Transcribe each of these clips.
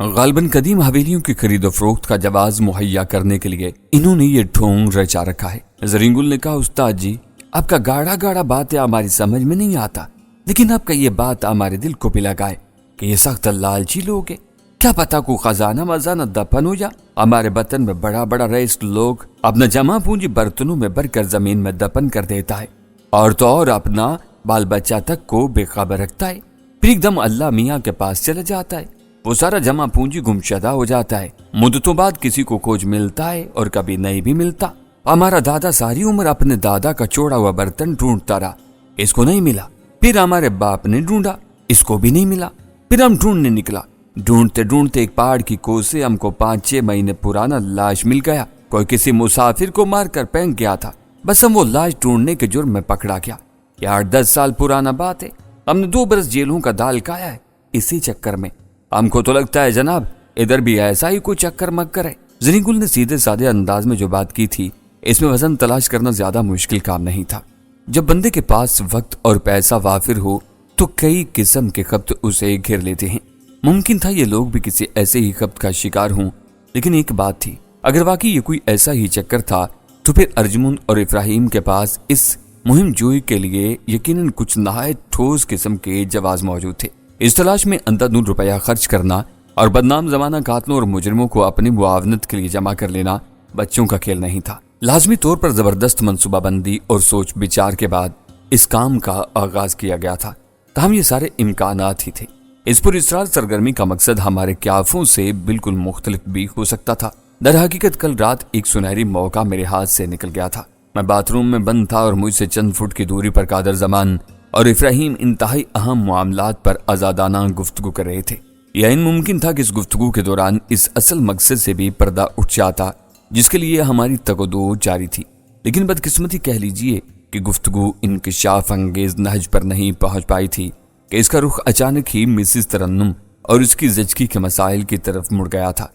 غالباً قدیم حویلیوں کی خرید و فروخت کا جواز مہیا کرنے کے لیے انہوں نے یہ ڈھونگ رچا رکھا ہے۔ زرین گل نے کہا استاد جی آپ کا گاڑا گاڑا بات ہے ہماری سمجھ میں نہیں آتا، لیکن آپ کا یہ بات ہمارے دل کو بھی لگائے کہ یہ سخت لالچی لوگ ہیں، کیا پتا کو خزانہ مزانہ دفن ہو جا۔ ہمارے وطن میں بڑا بڑا رئیس لوگ اپنا جمع پونجی برتنوں میں بھر کر زمین میں دفن کر دیتا ہے، اور تو اور اپنا بال بچہ تک کو بے خبر رکھتا ہے، پھر ایک دم اللہ میاں کے پاس چلا جاتا ہے، وہ سارا جمع پونجی گمشدہ ہو جاتا ہے، مدتوں بعد کسی کو کچھ ملتا ہے اور کبھی نہیں بھی ملتا۔ ہمارا دادا ساری عمر اپنے دادا کا چھوڑا ہوا برتن ڈھونڈتا رہا، اس کو نہیں ملا، پھر ہمارے باپ نے ڈھونڈا، اس کو بھی نہیں ملا، پھر ہم ڈھونڈنے نکلا، ڈھونڈتے ڈھونڈتے ایک پہاڑ کی کوس سے ہم کو 5-6 مہینے پرانا لاش مل گیا، کوئی کسی مسافر کو مار کر پھینک گیا تھا، بس ہم وہ لاش ڈھونڈنے کے جرم میں پکڑا گیا۔ یہ 8-10 سال پرانا بات ہے، ہم نے 2 برس جیلوں کا دال کھایا ہے اسی چکر میں۔ ہم کو تو لگتا ہے جناب ادھر بھی ایسا ہی کوئی چکر مکر ہے۔ زرین گل نے سیدھے سادے انداز میں جو بات کی تھی اس میں وزن تلاش کرنا زیادہ مشکل کام نہیں تھا۔ جب بندے کے پاس وقت اور پیسہ وافر ہو تو کئی قسم کے خبط اسے گھیر لیتے ہیں۔ ممکن تھا یہ لوگ بھی کسی ایسے ہی خبط کا شکار ہوں، لیکن ایک بات تھی، اگر واقعی یہ کوئی ایسا ہی چکر تھا تو پھر ارجمن اور ابراہیم کے پاس اس مہم جوئی کے لیے یقیناً کچھ نہایت ٹھوس قسم کے جواز موجود تھے۔ اس تلاش میں اندھادھند روپیہ خرچ کرنا اور بدنام زمانہ قاتلوں اور مجرموں کو اپنی معاونت کے لیے جمع کر لینا بچوں کا کھیل نہیں تھا۔ لازمی طور پر زبردست منصوبہ بندی اور سوچ بچار کے بعد اس کام کا آغاز کیا گیا تھا، تاہم یہ سارے امکانات ہی تھے۔ اس پر اسرار سرگرمی کا مقصد ہمارے قیافوں سے بالکل مختلف بھی ہو سکتا تھا۔ در حقیقت کل رات ایک سنہری موقع میرے ہاتھ سے نکل گیا تھا۔ میں باتھ روم میں بند تھا اور مجھ سے چند فٹ کی دوری پر قادر زمان اور ابراہیم انتہائی اہم معاملات پر آزادانہ گفتگو کر رہے تھے۔ یہ ان ممکن تھا کہ اس گفتگو کے دوران اس اصل مقصد سے بھی پردہ اٹھ جاتا جس کے لیے ہماری تگودو جاری تھی، لیکن بدقسمتی کہہ لیجئے کہ گفتگو انکشاف انگیز نہج پر نہیں پہنچ پائی تھی کہ اس کا رخ اچانک ہی مسز ترنم اور اس کی زچگی کے مسائل کی طرف مڑ گیا تھا۔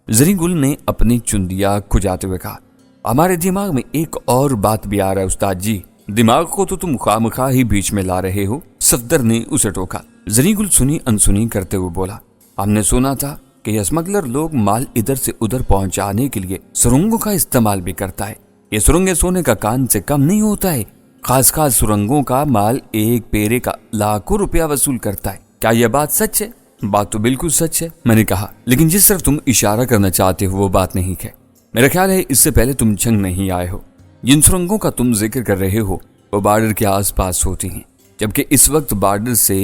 زرین گل نے اپنی چندیاں کھجاتے ہوئے کہا، ہمارے دماغ میں ایک اور بات بھی آ رہا ہے استاد جی۔ دماغ کو تو تم خواہ ہی بیچ میں لا رہے ہو، صفدر نے اسے ٹوکا۔ زرین گل سنی انسنی کرتے ہوئے بولا، ہم نے سنا تھا کہ یہ اسمگلر لوگ مال ادھر سے ادھر پہنچانے کے لیے سرنگوں کا استعمال بھی کرتا ہے۔ یہ سرنگیں سونے کا کان سے کم نہیں ہوتا ہے، خاص سرنگوں کا مال ایک پیرے کا لاکھوں روپیہ وصول کرتا ہے۔ کیا یہ بات سچ ہے؟ بات تو بالکل سچ ہے، میں نے کہا، لیکن جس طرف تم اشارہ کرنا چاہتے ہو وہ بات نہیں ہے۔ میرا خیال ہے اس سے پہلے تم جنگ نہیں آئے ہو۔ جن سرنگوں کا تم ذکر کر رہے ہو وہ بارڈر کے آس پاس ہوتی ہیں، جبکہ اس وقت بارڈر سے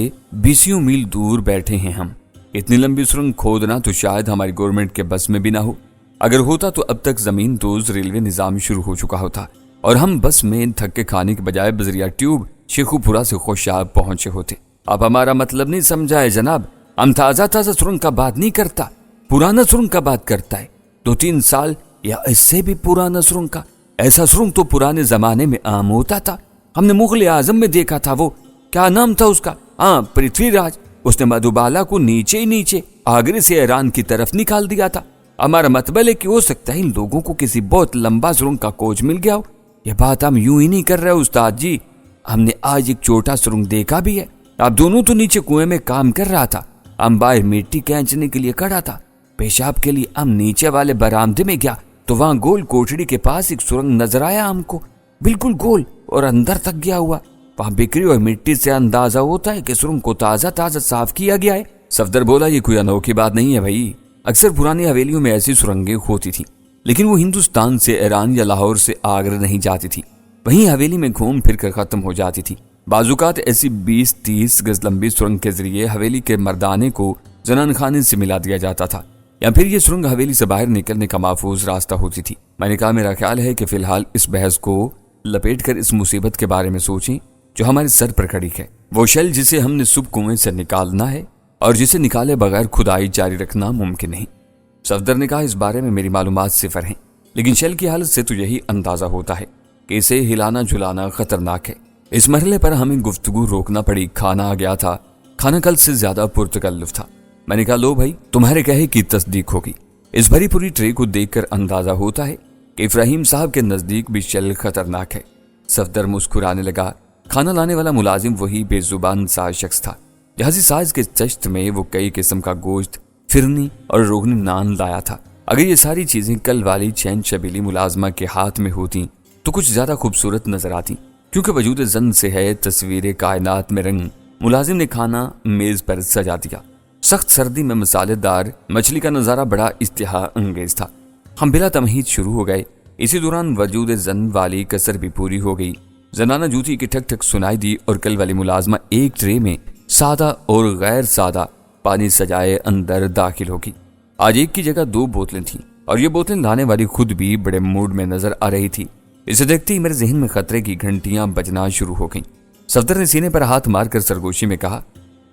20 میل دور بیٹھے ہیں ہم۔ اتنی لمبی سرنگ کھودنا تو شاید ہماری گورنمنٹ کے بس میں بھی نہ ہو، اگر ہوتا تو اب تک زمین دوز ریلوے نظام شروع ہو چکا ہوتا اور ہم بس میں تھکے کھانے کے بجائے بذریعہ ٹیوب شیخو پورا سے خوشاب پہنچے ہوتے۔ اب ہمارا مطلب نہیں سمجھا ہے جناب، ہم تازہ سرنگ کا بات نہیں کرتا، پرانا سرنگ کا بات کرتا ہے، 2-3 سال یا اس سے بھی پرانا سرنگ کا۔ ایسا سرنگ تو پرانے زمانے میں عام ہوتا تھا، ہم نے مغل اعظم میں دیکھا تھا، وہ کیا نام تھا اس کا، پرتھوی راج، اس نے مدھوبالا کو نیچے آگرے سے ایران کی طرف نکال دیا تھا۔ ہمارا مطلب ہے کہ ہو سکتا ہے ان لوگوں کو کسی بہت لمبا سرنگ کا کوچ مل گیا ہو۔ یہ بات ہم یوں ہی نہیں کر رہے استاد جی، ہم نے آج ایک چھوٹا سرنگ دیکھا بھی ہے۔ آپ دونوں تو نیچے کنویں میں کام کر رہا تھا، ہم باہر مٹی کھینچنے کے لیے کھڑا تھا۔ پیشاب کے لیے ہم نیچے والے برآمدے میں گیا تو وہاں گول کوٹڑی کے پاس ایک سرنگ نظر آیا ہم کو، بالکل گول اور اندر تک گیا ہوا۔ وہاں بکری اور مٹی سے اندازہ ہوتا ہے کہ سرنگ کو تازہ صاف کیا گیا ہے۔ صفدر بولا، یہ کوئی انوکھی بات نہیں ہے بھائی، اکثر پرانی حویلیوں میں ایسی سرنگیں ہوتی تھیں، لیکن وہ ہندوستان سے ایران یا لاہور سے آگرہ نہیں جاتی تھی، وہیں حویلی میں گھوم پھر کر ختم ہو جاتی تھی۔ بعض اوقات ایسی 20-30 گز لمبی سرنگ کے ذریعے حویلی کے مردانے کو زنان خانے سے ملا دیا جاتا تھا، یا پھر یہ سرنگ حویلی سے باہر نکلنے کا محفوظ راستہ ہوتی تھی۔ میں نے کہا، میرا خیال ہے کہ فی الحال اس بحث کو لپیٹ کر اس مصیبت کے بارے میں سوچیں جو ہمارے سر پر کھڑی ہے۔ وہ شل جسے ہم نے صبح کنویں سے نکالنا ہے اور جسے نکالے بغیر کھدائی جاری رکھنا ممکن نہیں۔ صفدر نے کہا، اس بارے میں میری معلومات صفر ہیں، لیکن شل کی حالت سے تو یہی اندازہ ہوتا ہے کہ اسے ہلانا جھلانا خطرناک ہے۔ اس مرحلے پر ہمیں گفتگو روکنا پڑی، کھانا آ گیا تھا، کھانا کل سے زیادہ پرتکلف تھا۔ میں نے کہا، لو بھائی، تمہارے کہے کی تصدیق ہوگی، اس بھری پوری ٹرے کو دیکھ کر اندازہ ہوتا ہے کہ ابراہیم صاحب کے نزدیک بھی شل خطرناک ہے۔ صفدر مسکرانے لگا۔ کھانا لانے والا ملازم وہی بے زبان سا شخص تھا۔ جہازی ساز کے چشت میں وہ کئی قسم کا گوشت فرنی اور روغنی نان لایا تھا۔ اگر یہ ساری چیزیں کل والی چین شبیلی ملازمہ کے ہاتھ میں ہوتی تو کچھ زیادہ خوبصورت نظر آتی، کیونکہ وجود زن سے ہے تصویر کائنات میں رنگ۔ ملازم نے کھانا میز پر سجا دیا۔ سخت سردی میں مسالے دار مچھلی کا نظارہ بڑا اشتہا انگیز تھا۔ ہم بلا تمہید شروع ہو گئے۔ اسی دوران وجود زن والی کسر بھی پوری ہو گئی۔ زنانہ جوتی کی ٹھک ٹھک سنائی دی اور کل والی ملازمہ ایک ٹرے میں سادہ اور غیر سادہ پانی سجائے اندر داخل ہوگی۔ آج ایک کی جگہ 2 بوتلیں تھیں اور یہ بوتلیں لانے والی خود بھی بڑے موڈ میں نظر آ رہی تھی۔ اسے دیکھتے ہی میرے ذہن میں خطرے کی گھنٹیاں بجنا شروع ہو گئیں۔ صفدر نے سینے پر ہاتھ مار کر سرگوشی میں کہا،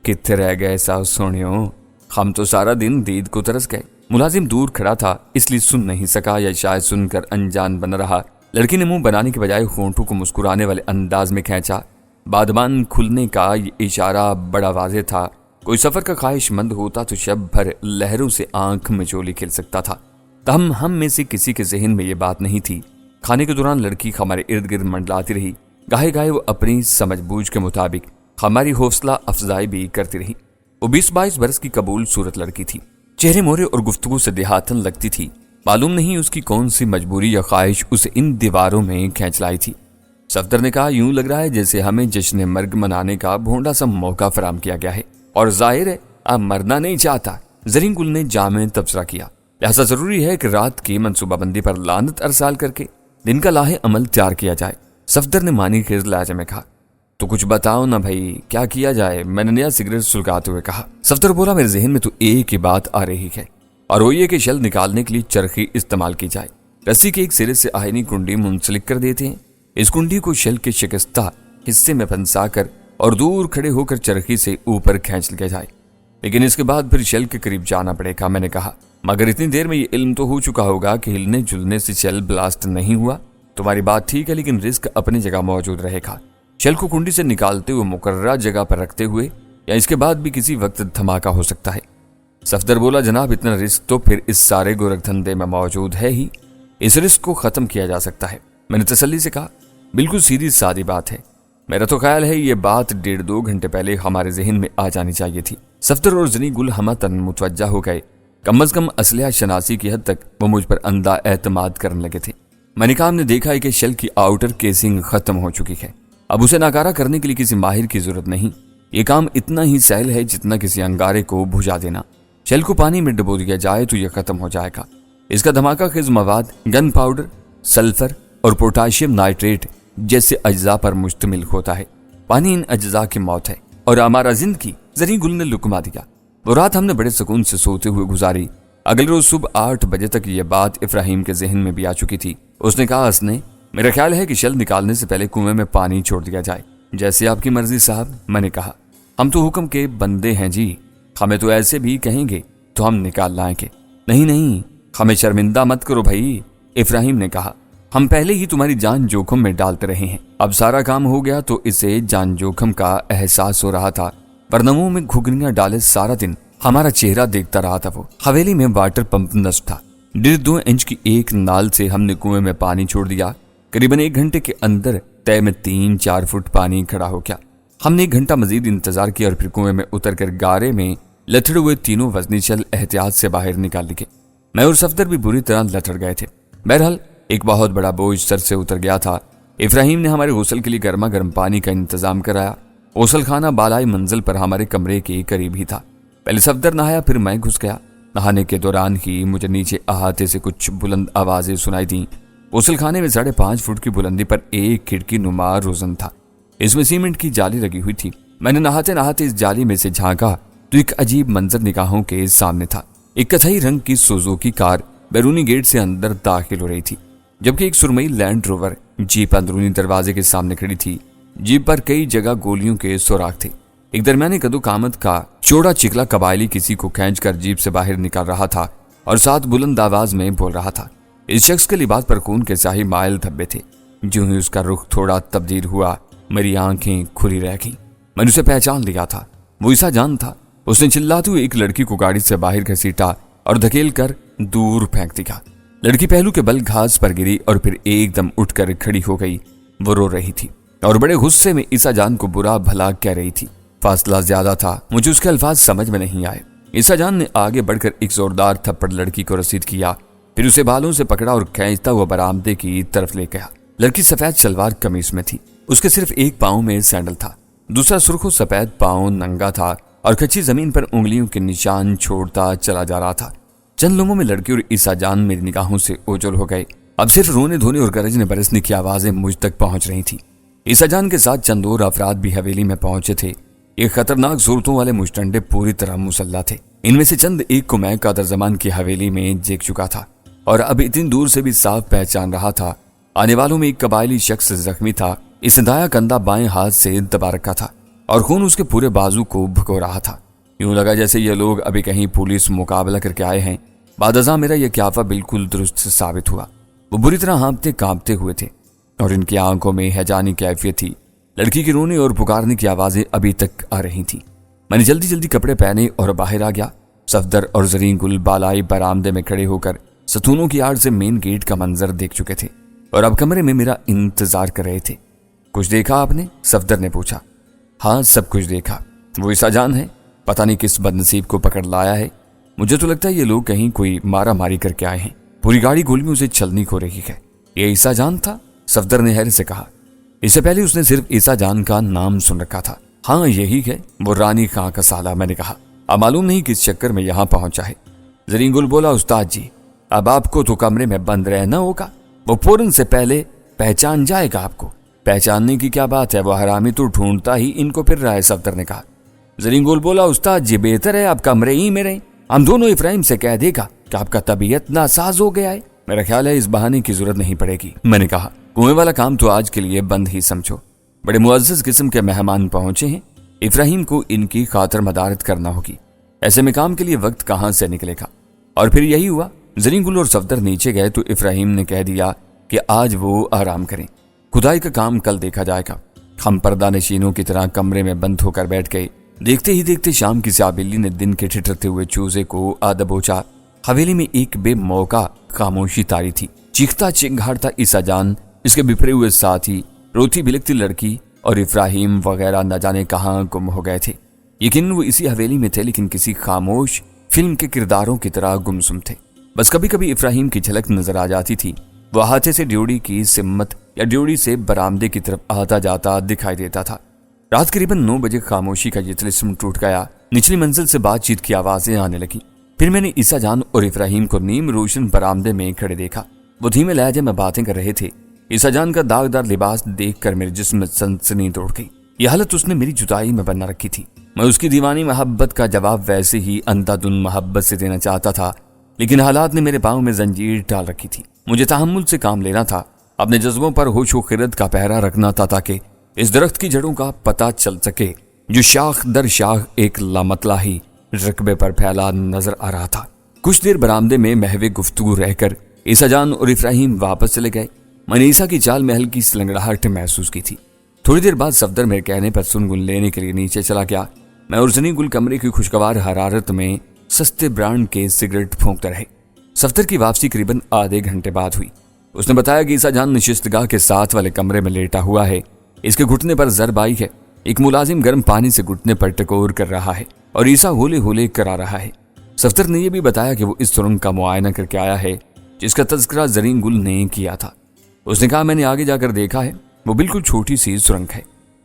کتنے رہ گئے ساؤ سونیوں، ہم تو سارا دن دید کو ترس گئے۔ ملازم دور کھڑا تھا اس لیے سن نہیں سکا یا شاید سن کر انجان بنا رہا۔ لڑکی نے منہ بنانے کے بجائے ہونٹوں کو مسکرانے والے انداز میں کھینچا۔ بادبان کھلنے کا یہ اشارہ بڑا واضح تھا۔ کوئی سفر کا خواہش مند ہوتا تو شب بھر لہروں سے آنکھ میں چولی کھل سکتا تھا۔ تاہم ہم میں سے کسی کے ذہن میں یہ بات نہیں تھی۔ کھانے کے دوران لڑکی ہمارے ارد گرد منڈلاتی رہی۔ گاہے گاہے وہ اپنی سمجھ بوجھ کے مطابق ہماری حوصلہ افزائی بھی کرتی رہی۔ وہ 20-22 برس کی قبول صورت لڑکی تھی۔ چہرے مورے اور گفتگو سے دیہاتن لگتی تھی۔ معلوم نہیں اس کی کون سی مجبوری یا خواہش اسے ان دیواروں میں کھینچ لائی تھی۔ صفدر نے کہا، یوں لگ رہا ہے جیسے ہمیں جشن مرگ منانے کا بھونڈا سا موقع فراہم کیا گیا ہے، اور ظاہر ہے اب مرنا نہیں چاہتا۔ زرین گل نے جامع تبصرہ کیا، لہذا ضروری ہے کہ رات کی منصوبہ بندی پر لعنت ارسال کر کے دن کا لاہ عمل تیار کیا جائے۔ صفدر نے معنی خیز لہجے میں کہا، تو کچھ بتاؤ نا بھائی، کیا کیا جائے؟ میں نے نیا سگریٹ سلگاتے ہوئے کہا۔ صفدر بولا، میرے ذہن میں تو ایک ہی بات آ رہی ہے، اور وہ یہ کہ شل نکالنے کے لیے چرخی استعمال کی جائے۔ رسی کے ایک سرے سے آہنی کنڈی منسلک کر دیتے ہیں، اس کنڈی کو شل کے شکستہ حصے میں پھنسا کر اور دور کھڑے ہو کر چرخی سے اوپر کھینچ لیا جائے، لیکن اس کے بعد پھر شل کے قریب جانا پڑے گا۔ میں نے کہا، مگر اتنی دیر میں یہ علم تو ہو چکا ہوگا کہ ہلنے جلنے سے شل بلاسٹ نہیں ہوا۔ تمہاری بات ٹھیک ہے، لیکن رسک اپنی جگہ موجود رہے گا۔ شل کو کنڈی سے نکالتے ہوئے مقررہ جگہ پر رکھتے ہوئے یا اس کے بعد بھی کسی وقت دھماکہ ہو سکتا ہے۔ صفدر بولا، جناب اتنا رسک تو پھر اس سارے گورکھ دھندے میں موجود ہے ہی، اس رسک کو ختم کیا جا سکتا ہے۔ میں نے تسلی سے کہا، بالکل سیدھی سادی بات ہے، میرا تو خیال ہے یہ بات 1.5-2 گھنٹے پہلے ہمارے ذہن میں آ جانی چاہیے تھی۔ صفدر اور زنی گل ہمتن متوجہ ہو گئے۔ کم از کم اسلحہ شناسی کی حد تک وہ مجھ پر اندھا اعتماد کرنے لگے تھے۔ میں نے کہا، ہم نے دیکھا ہے کہ شل کی آؤٹر کیسنگ ختم ہو چکی ہے، اب اسے ناکارہ کرنے کے لیے کسی ماہر کی ضرورت نہیں۔ یہ کام اتنا ہی سہل ہے جتنا کسی انگارے کو بجھا دینا۔ شل کو پانی میں ڈبو دیا جائے تو یہ ختم ہو جائے گا۔ اس کا دھماکہ خیز مواد گن پاؤڈر، سلفر اور پوٹاشیم نائٹریٹ جیسے اجزاء پر مشتمل ہوتا ہے۔ پانی ان اجزاء کی موت ہے اور ہمارا زندگی۔ زرین گل نے لکما دیا۔ وہ رات ہم نے بڑے سکون سے سوتے ہوئے گزاری۔ اگلے روز صبح 8 بجے تک یہ بات ابراہیم کے ذہن میں بھی آ چکی تھی۔ اس نے کہا، اسنے میرا خیال ہے کہ شل نکالنے سے پہلے کنویں میں پانی چھوڑ دیا جائے۔ جیسے آپ کی مرضی صاحب، میں نے کہا، ہم تو حکم کے بندے ہیں جی، ہمیں تو ایسے بھی کہیں گے تو ہم نکال لائیں گے۔ نہیں، ہمیں شرمندہ مت کرو بھائی، ابراہیم نے کہا، ہم پہلے ہی تمہاری جان جوخم میں ڈالتے رہے ہیں۔ اب سارا کام ہو گیا تو اسے جان جوخم کا احساس ہو رہا تھا، ورنہ منہ میں گھگنیاں ڈالے سارا دن ہمارا چہرہ دیکھتا رہا تھا۔ وہ حویلی میں واٹر پمپ نصب تھا۔ 1.5-2 انچ کی ایک نال سے ہم نے کنویں میں پانی چھوڑ دیا۔ قریباً 1 گھنٹے کے اندر طے میں 3-4 فٹ پانی کھڑا ہو گیا۔ ہم نے 1 گھنٹہ مزید انتظار کیا اور پھر کنویں میں اتر کر گارے میں لتڑے ہوئے تینوں وزنی شل احتیاط سے باہر نکال لیے۔ میں اور صفدر بھی بری طرح لتڑ گئے تھے۔ بہرحال ایک بہت بڑا بوجھ سر سے اتر گیا تھا۔ ابراہیم نے ہمارے غسل کے لیے گرما گرم پانی کا انتظام کرایا۔ غسل خانہ بالائی منزل پر ہمارے کمرے کے قریب ہی تھا۔ پہلے صفدر نہایا، پھر میں گھس گیا۔ نہانے کے دوران ہی مجھے نیچے احاطے سے کچھ بلند آوازیں سنائی دیں۔ غسل خانے میں 5.5 فٹ کی بلندی پر ایک کھڑکی نما روزن تھا، اس میں سیمنٹ کی جالی لگی ہوئی تھی۔ میں نے نہاتے نہاتے اس جالی میں سے جھانکا تو ایک عجیب منظر نگاہوں کے سامنے تھا۔ ایک کتھئی رنگ کی سوزوکی کار بیرونی گیٹ سے اندر داخل ہو رہی تھی، جبکہ ایک سرمئی لینڈ روور جیپ اندرونی دروازے کے سامنے کھڑی تھی۔ جیپ پر کئی جگہ گولیوں کے سوراخ تھے۔ ایک درمیانی قد و قامت کا چوڑا چکلا قبائلی کسی کو کھینچ کر جیپ سے باہر نکال رہا تھا اور ساتھ بلند آواز میں بول رہا تھا۔ اس شخص کے لباس پر خون کے سیاہی مائل دھبے تھے۔ جو ہی اس کا رخ تھوڑا تبدیل ہوا، میری آنکھیں کھلی رہ گئیں۔ میں نے اسے پہچان لیا تھا، وہ عیسیٰ جان تھا۔ اس نے چلاتے ہوئے ایک لڑکی کو گاڑی سے باہر گھسیٹا اور دھکیل کر دور پھینک دیا۔ لڑکی پہلو کے بل گھاس پر گری اور پھر ایک دم اٹھ کر کھڑی ہو گئی۔ وہ رو رہی تھی اور بڑے غصے میں عیسیٰ جان کو برا بھلا کہہ رہی تھی۔ فاصلہ زیادہ تھا، مجھے اس کے الفاظ سمجھ میں نہیں آئے۔ ईसा जान ने आगे बढ़कर एक जोरदार थप्पड़ लड़की को रसीद किया, फिर उसे बालों से पकड़ा और खींचता हुआ बरामदे की तरफ ले गया। लड़की सफेद सलवार कमीज में थी, उसके सिर्फ एक पाँव में सैंडल था, दूसरा सुर्खो सफेद पाँव नंगा था और कच्ची जमीन पर उंगलियों के निशान छोड़ता चला जा रहा था। चंद लम्हों में लड़की और ईसा जान मेरी निगाहों से ओझल हो गए। अब सिर्फ रोने धोने और गरजने बरसने की आवाजें मुझ तक पहुंच रही थी। ईसा जान के साथ चंद और अफराद भी हवेली में पहुंचे थे। एक खतरनाक सूरतों वाले मुश्तंडे पूरी तरह मुसल्ला थे। इनमें से चंद एक को मैं कादर जमान की हवेली में देख चुका था और अब इतनी दूर से भी साफ पहचान रहा था। आने वालों में एक कबायली शख्स जख्मी था, इसे दायां कंधा बाएं हाथ से दबा रखा था और खून उसके पूरे बाजू को भगो रहा था। यूं लगा जैसे ये लोग अभी कहीं पुलिस मुकाबला करके आए हैं। बादजा मेरा यह क्याफा बिल्कुल दुरुस्त साबित हुआ। वो बुरी तरह हाँपते कांपते हुए थे और इनकी आंखों में हैजानी कैफियत थी। लड़की के रोने और पुकारने की आवाजें अभी तक आ रही थी। मैंने जल्दी जल्दी कपड़े पहने और बाहर आ गया। सफदर और जरीन गुल बालाई बरामदे में खड़े होकर सतूनों की आड़ से मेन गेट का मंजर देख चुके थे और अब कमरे में मेरा इंतजार कर रहे थे। कुछ देखा आपने? सफदर ने पूछा। हाँ, सब कुछ देखा। वो ईसा जान है, पता नहीं किस बदनसीब को पकड़ लाया है। मुझे तो लगता है ये लोग कहीं कोई मारा मारी करके आए हैं। पूरी गाड़ी गोलियों से छलनी हो रही है। ये ईसा जान था? सफदर ने हैरत से कहा। इससे पहले उसने सिर्फ ईसा जान का नाम सुन रखा था। हाँ, यही है, वो रानी खां का साला। मैंने कहा, अब मालूम नहीं किस चक्कर में यहाँ पहुंचा है। जरीन गुल बोला, उस्ताद जी, अब आपको तो कमरे में बंद रहना होगा। वो फौरन से पहले पहचान जाएगा आपको। पहचानने की क्या बात है, वो हरामी तो ढूंढता ही इनको फिर रहा है। सफदर ने कहा। जरीन गुल बोला, उस्ताद जी, बेहतर है आप कमरे ही में रहें। हम दोनों इब्राहिम से कह देगा कि आपका तबीयत नासाज हो गया है। मेरा ख्याल है इस बहाने की जरूरत नहीं पड़ेगी। मैंने कहा, कुएं वाला काम तो आज के लिए बंद ही समझो। बड़े मुअज्जज किस्म के मेहमान पहुंचे हैं, इब्राहिम को इनकी खातर मदारत करना होगी। ऐसे में काम के लिए वक्त कहां से निकलेगा। और फिर यही हुआ। जरीन गुल और सफदर नीचे गए तो इब्राहिम ने कह दिया कि आज वो आराम करें, खुदाई का काम कल देखा जाएगा। हम पर्दा नशीनों की तरह कमरे में बंद होकर बैठ गए। देखते ही देखते शाम की स्याबिल्ली ने दिन के ठिठरते हुए चूजे को आधा बोचा। हवेली में एक बेमौका खामोशी तारी थी। चीखता चिंगाड़ता ईसा जान, इसके बिफरे हुए साथी, रोती बिलकती लड़की और इब्राहिम वगैरह न जाने कहां गुम हो गए थे। यकीन वो इसी हवेली में थे, लेकिन किसी खामोश फिल्म के किरदारों की तरह गुमसुम थे। बस कभी कभी इब्राहिम की झलक नजर आ जाती थी। वह हाथे से ड्योड़ी की सिम्मत या ड्योड़ी से बरामदे की तरफ आता जाता दिखाई देता था। रात करीबन 9 बजे खामोशी का ये तिलिस्म टूट गया। निचली मंजिल से बातचीत की आवाजें आने लगी। फिर मैंने ईसा जान और इब्राहिम को नीम रोशन बरामदे में खड़े देखा। वो धीमे लहजे में बातें कर रहे थे। ईसा जान का दागदार लिबास देखकर मेरे जिस्म में सनसनी दौड़ गई। यह हालत उसने मेरी जुदाई में बना रखी थी। मैं उसकी दीवानी मोहब्बत का जवाब वैसे ही अंधाधुन मोहब्बत से देना चाहता था, लेकिन हालात ने मेरे पांव में जंजीर डाल रखी थी। मुझे तहम्मुल से काम लेना था, अपने जज्बों पर होश व खिरत का पहरा रखना था, ताकि इस दरख्त की जड़ों का पता चल सके जो शाख दर शाख एक लामतलाही रकबे पर फैला नजर आ रहा था। कुछ देर बरामदे में महवे गुफ्तगू रहकर ईसा जान और इब्राहिम वापस चले गए। मैंने ईसा की चाल में हल्की सलंगड़ाहट महसूस की थी। थोड़ी देर बाद सफदर मेरे कहने पर सुनगुन लेने के लिए नीचे चला गया। मैं और जनी गुल कमरे की खुशगवार हरारत में सस्ते ब्रांड के सिगरेट फूंकते रहे। सफदर की वापसी करीबन आधे घंटे बाद हुई। उसने बताया कि ईसा जान नशिस्तगाह के साथ वाले कमरे में लेटा हुआ है। इसके घुटने पर जरब आई है। एक मुलाजिम गर्म पानी से घुटने पर टकोर कर रहा है और ईसा होले होले करा रहा है। सफदर ने यह भी बताया कि वो इस सुरंग का मुआयना करके आया है जिसका तज़किरा जरीन गुल ने किया था। उसने कहा, मैंने आगे जाकर देखा है, वो बिल्कुल छोटी सी सुरंग है।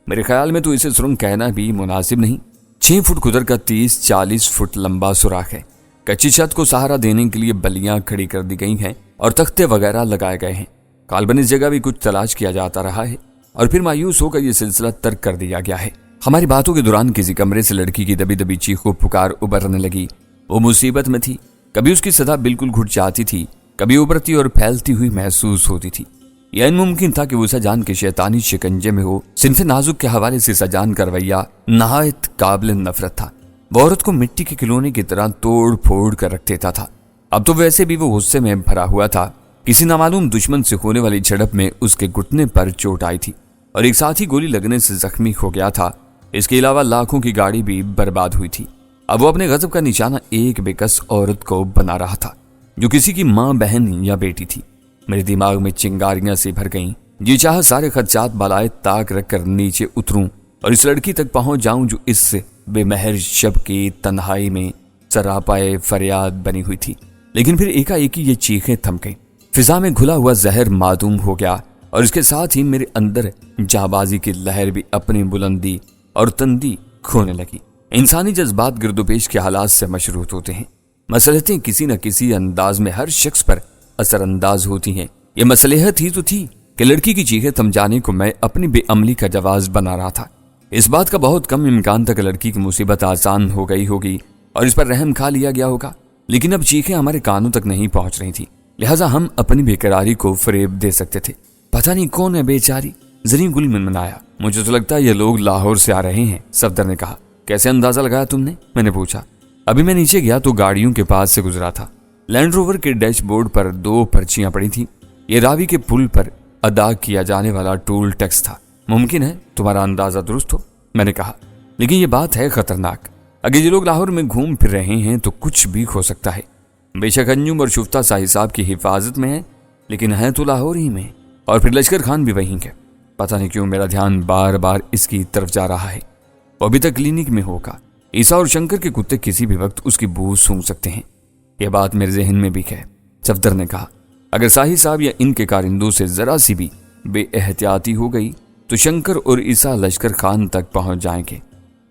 मेरे ख्याल में तो इसे सुरंग कहना भी मुनासिब नहीं। 6 फुट खुदर का 30-40 फुट लंबा सुराख है। कच्ची छत को सहारा देने के लिए बलियां खड़ी कर दी गई हैं और तख्ते वगैरह लगाए गए हैं। काल्पनिक जगह भी कुछ तलाश किया जाता रहा है और फिर मायूस होकर यह सिलसिला तर्क कर दिया गया है। हमारी बातों के दौरान किसी कमरे से लड़की की दबी दबी चीखों पुकार उभरने लगी। वो मुसीबत में थी। कभी उसकी सदा बिल्कुल घुट जाती थी, कभी उभरती और फैलती हुई महसूस होती थी। यह मुमकिन था कि वो सजान के शैतानी शिकंजे में हो। सिन्फे नाजुक के हवाले से सजान का रवैया नहायत काबिल नफरत था। वो औरत को मिट्टी के खिलौने की तरह तोड़ फोड़ कर रख देता था। अब तो वैसे भी वो गुस्से में भरा हुआ था। किसी नामालूम दुश्मन से होने वाली झड़प में उसके घुटने पर चोट आई थी और एक साथी गोली लगने से जख्मी हो गया था। इसके अलावा लाखों की गाड़ी भी बर्बाद हुई थी। अब वो अपने गजब का निशाना एक बेकस औरत को बना रहा था जो किसी की माँ, बहन या बेटी थी। मेरे दिमाग में चिंगारियां से भर गईं। जी चाह सारे खदशात बलाए ताक रखकर नीचे उतरूं और इस लड़की तक पहुंच जाऊं जो इस बेमहर शब की तन्हाई में सरापाए फरियाद बनी हुई थी। लेकिन फिर एकाएक ये चीखें थम गईं। फिजा में घुला हुआ जहर मादूम हो गया और इसके साथ ही मेरे अंदर जाबाजी की लहर भी अपनी बुलंदी और तंदी खोने लगी। इंसानी जज्बात गिरदोपेश के हालात से मशरूत होते हैं। मसलहतें किसी न किसी अंदाज में हर शख्स पर असरअंदाज होती हैं। ये मसलहत ही तो थी कि लड़की की चीखें थम जाने को मैं अपनी बेअमली का जवाज बना रहा था। इस बात का बहुत कम इम्कान था कि लड़की की मुसीबत आसान हो गई होगी और इस पर रहम खा लिया गया होगा। लेकिन अब चीखें हमारे कानों तक नहीं पहुंच रही थी, लिहाजा हम अपनी बेकरारी को फरेब दे सकते थे। पता नहीं कौन है बेचारी, ज़रीगुल मनमनाया। मुझे तो लगता है ये लोग लाहौर से आ रहे हैं, सफदर ने कहा। कैसे अंदाजा लगाया तुमने? मैंने पूछा। अभी मैं नीचे गया तो गाड़ियों के पास से गुजरा था। लैंड रोवर के डैशबोर्ड पर 2 पर्चियां पड़ी थी। ये रावी के पुल पर अदा किया जाने वाला टोल टैक्स था। मुमकिन है तुम्हारा अंदाजा दुरुस्त हो, मैंने कहा, लेकिन ये बात है खतरनाक। अगर ये लोग लाहौर में घूम फिर रहे हैं तो कुछ भी हो सकता है। बेशक अंजुम और शुफ्ता शाही साहब की हिफाजत में है, लेकिन है तो लाहौर ही में, और फिर लश्कर खान भी वहीं के। पता नहीं क्यों मेरा ध्यान बार बार इसकी तरफ जा रहा है। वो अभी तक क्लिनिक में होगा। ईसा और शंकर के कुत्ते किसी भी वक्त उसकी बू सूंघ सकते हैं। यह बात मेरे जहन में भी है, सफदर ने कहा। अगर शाही साहब या इनके कारिंदों से जरा सी भी बेएहतियाती हो गई तो शंकर और ईसा लश्कर खान तक पहुंच जाएंगे।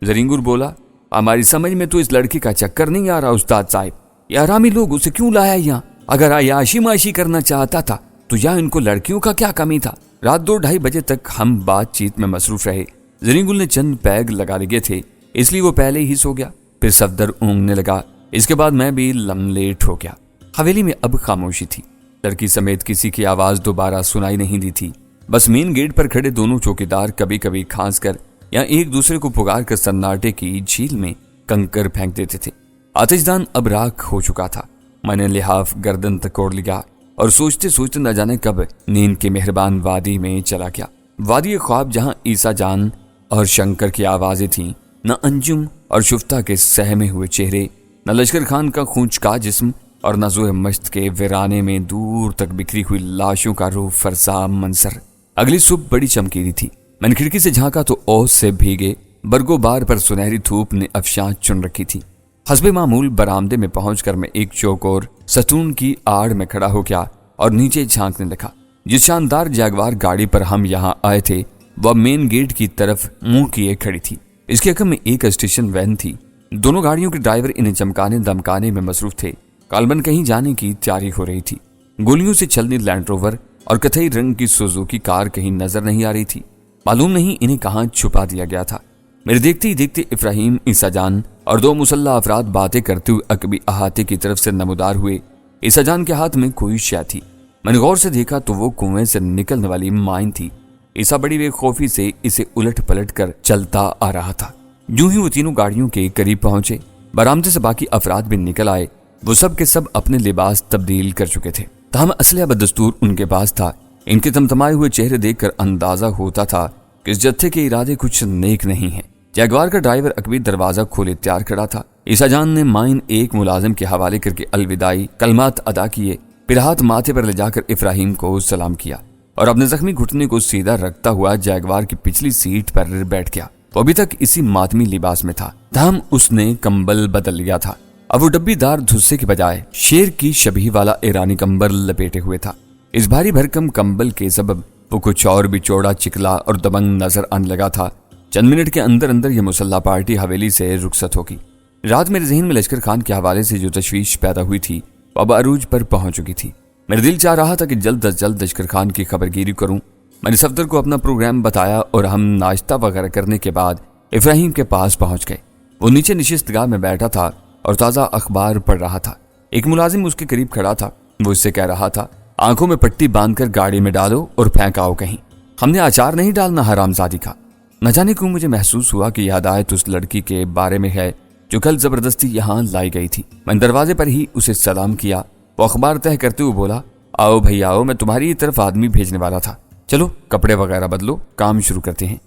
ज़रीगुल बोला, हमारी समझ में तो इस लड़की का चक्कर नहीं आ रहा उस्ताद साहब। ये हरामी लोग उसे क्यों लाया यहाँ? अगर आयाशी माशी करना चाहता था तो यहाँ इनको लड़कियों का क्या कमी था? रात 2-2:30 बजे तक हम बातचीत में मसरूफ रहे। ज़रीगुल ने चंद पैग लगा लिए थे, इसलिए वो पहले ही सो गया। फिर सफदर ऊँघने लगा। इसके बाद मैं भी लमलेट हो गया। हवेली में अब खामोशी थी। लड़की समेत किसी की आवाज दोबारा सुनाई नहीं दी थी। बस मेन गेट पर खड़े दोनों चौकीदार कभी कभी खांस कर या एक दूसरे को पुकार कर सन्नाटे की झील में कंकर फेंक देते थे। आतिशदान अब राख हो चुका था। मैंने लिहाफ गर्दन तक ओढ़ लिया और सोचते सोचते न जाने कब नींद के मेहरबान वादी में चला गया। वादी ख्वाब जहां ईसा जान और शंकर की आवाजें थीं, न अंजुम और शुफ्ता के सहमे हुए चेहरे, न लश्कर खान का खूंचका जिस्म और न ज़ोए मश्त के वीराने में दूर तक बिखरी हुई लाशों का रूह फरसा मंजर। अगली सुबह बड़ी चमकीली थी। मैंने खिड़की से झांका तो ओस से भीगे बरगो बार पर सुनहरी धूप ने अफशां चुन रखी थी। हस्बे मामूल बरामदे में पहुंचकर मैं एक चौकोर सतून की आड़ में खड़ा हो गया और नीचे झांकने लगा। जिस शानदार जैगवार गाड़ी पर हम यहाँ आए थे वह मेन गेट की तरफ मुंह किए खड़ी थी। इसके अकब में एक स्टेशन वैन थी। दोनों गाड़ियों के ड्राइवर इन्हें चमकाने दमकाने में मसरूफ थे। कालबन कहीं जाने की तैयारी हो रही थी। गोलियों से छलनी लैंड रोवर और कथई रंग की सुजुकी कार कहीं नजर नहीं आ रही थी। मालूम नहीं इन्हें कहाँ छुपा दिया गया था। मेरे देखते ही देखते इब्राहिम, ईसा जान और 2 मुसल्ला अफराद बातें करते हुए अकबी अहाते की तरफ से नमूदार हुए। ईसा जान के हाथ में कोई शय थी। मैंने गौर से देखा तो वो कुएं से निकलने वाली माइन थी। ईसा बड़ी बेखौफी से इसे उलट पलट कर चलता आ रहा था। यूं ही वो तीनों गाड़ियों के करीब पहुंचे। बरामदे से बाकी अफराद भी निकल आए। वो सब के सब अपने लिबास तब्दील कर चुके थे। ताहम असलहा बदस्तूर उनके पास था। इनके तमतमाए हुए चेहरे देखकर अंदाजा होता था कि इस जत्थे के इरादे कुछ नेक नहीं है। जैगवार का ड्राइवर अकबी दरवाजा खोले तैयार खड़ा था। ईसा जान ने माइन एक मुलाजिम के हवाले करके अलविदाई कलमात अदा किए, फिर हाथ माथे पर ले जाकर इब्राहिम को सलाम किया और अपने जख्मी घुटने को सीधा रखता हुआ जैगवार की पिछली सीट पर बैठ गया। वो अभी तक इसी मातमी लिबास में था। ताहम उसने कंबल बदल लिया था। अब वो डब्बीदार धुस्से के बजाय शेर की शबीह वाला ईरानी कंबल लपेटे हुए था। इस भारी भरकम कंबल के सबब वो कुछ और भी चौड़ा, चिकला और दबंग नजर आने लगा था। चंद मिनट के अंदर अंदर ये मुसल्ला पार्टी हवेली से रुखसत होगी। रात मेरे जहन में लश्कर खान के हवाले से जो तशवीश पैदा हुई थी वो अब अरूज पर पहुंच चुकी थी। मेरा दिल चाह रहा था कि जल्द अज जल्द लश्कर खान की खबरगिरी करूं। मैंने सफदर को अपना प्रोग्राम बताया और हम नाश्ता वगैरह करने के बाद इब्राहिम के पास पहुंच गए। वो नीचे निशिस्तगाह में बैठा था और ताज़ा अखबार पढ़ रहा था। एक मुलाजिम उसके करीब खड़ा था। वो इससे कह रहा था, आंखों में पट्टी बांधकर गाड़ी में डालो और फेंक आओ कहीं। हमने अचार नहीं डालना हरामजादी का। न जाने क्यों मुझे महसूस हुआ कि याद आए तो उस लड़की के बारे में है जो कल जबरदस्ती यहाँ लाई गई थी। मैंने दरवाजे पर ही उसे सलाम किया। वो अखबार तय करते हुए बोला, आओ भैया आओ, मैं तुम्हारी तरफ आदमी भेजने वाला था। चलो कपड़े वगैरह बदलो, काम शुरू करते हैं।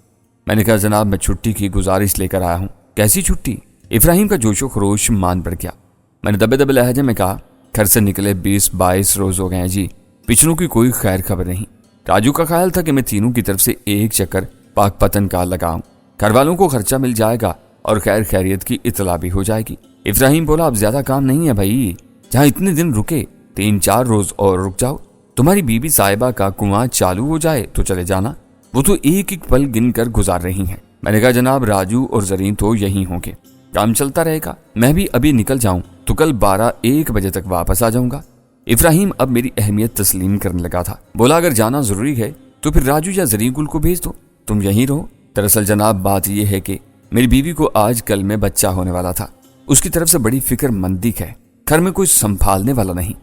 मैंने कहा, जनाब मैं छुट्टी की गुजारिश लेकर आया हूँ। कैसी छुट्टी? इब्राहिम का जोशो खरोश मान बढ़ गया। मैंने दबे दबे लहजे में कहा, घर से निकले 20-22 रोज हो गए हैं जी, पिछलों की कोई खैर खबर नहीं। राजू का ख्याल था कि मैं तीनों की तरफ से एक चक्कर पाक पतन का लगाऊं। घर वालों को खर्चा मिल जाएगा और खैर खैरियत की इतला भी हो जाएगी। इब्राहिम बोला, अब ज्यादा काम नहीं है भाई, जहाँ इतने दिन रुके 3-4 रोज और रुक जाओ। तुम्हारी बीबी साहिबा का कुआं चालू हो जाए तो चले जाना, वो तो एक एक पल गिन कर गुजार रही हैं। मैंने कहा, जनाब राजू और जरीन तो यहीं होंगे, काम चलता रहेगा, मैं भी अभी निकल जाऊं तो कल 12-1 बजे तक वापस आ जाऊंगा। इब्राहिम अब मेरी अहमियत तस्लीम करने लगा था। बोला, अगर जाना जरूरी है तो फिर राजू या जरीगुल को भेज दो, तुम यहीं रहो। दरअसल जनाब बात यह है कि मेरी बीवी को आज कल में बच्चा होने वाला था, उसकी तरफ से बड़ी फिक्रमंदी है, घर में कोई संभालने वाला नहीं,